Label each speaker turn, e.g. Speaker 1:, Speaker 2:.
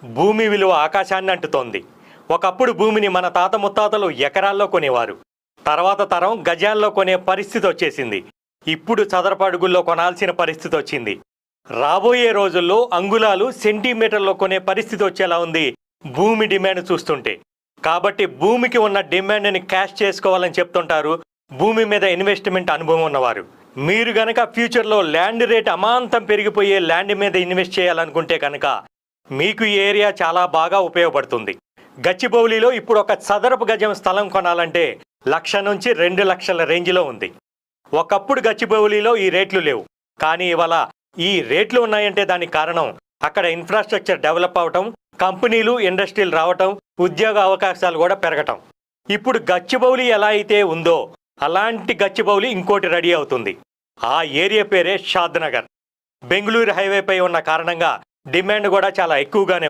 Speaker 1: భూమి విలువ ఆకాశాన్ని అంటుతోంది. ఒకప్పుడు భూమిని మన తాత ముత్తాతలు ఎకరాల్లో కొనేవారు. తర్వాత తరం గజాల్లో కొనే పరిస్థితి వచ్చేసింది. ఇప్పుడు చదరపు అడుగుల్లో కొనాల్సిన పరిస్థితి వచ్చింది. రాబోయే రోజుల్లో అంగుళాలు సెంటీమీటర్లో కొనే పరిస్థితి వచ్చేలా ఉంది భూమి డిమాండ్ చూస్తుంటే. కాబట్టి భూమికి ఉన్న డిమాండ్ని క్యాష్ చేసుకోవాలని చెప్తుంటారు భూమి మీద ఇన్వెస్ట్మెంట్ అనుభవం ఉన్నవారు. మీరు గనక ఫ్యూచర్లో ల్యాండ్ రేట్ అమాంతం పెరిగిపోయే ల్యాండ్ మీద ఇన్వెస్ట్ చేయాలనుకుంటే కనుక మీకు ఈ ఏరియా చాలా బాగా ఉపయోగపడుతుంది. గచ్చిబౌలిలో ఇప్పుడు ఒక చదరపు గజం స్థలం కొనాలంటే 1,00,000 నుంచి 2,00,000 రేంజ్లో ఉంది. ఒకప్పుడు గచ్చిబౌలిలో ఈ రేట్లు లేవు, కానీ ఇవాళ ఈ రేట్లు ఉన్నాయంటే దానికి కారణం అక్కడ ఇన్ఫ్రాస్ట్రక్చర్ డెవలప్ అవటం, కంపెనీలు ఇండస్ట్రీలు రావటం, ఉద్యోగ అవకాశాలు కూడా పెరగటం. ఇప్పుడు గచ్చిబౌలి ఎలా అయితే ఉందో అలాంటి గచ్చిబౌలి ఇంకోటి రెడీ అవుతుంది. ఆ ఏరియా పేరే షాద్ నగర్. బెంగళూరు హైవేపై ఉన్న కారణంగా డిమాండ్ కూడా చాలా ఎక్కువగానే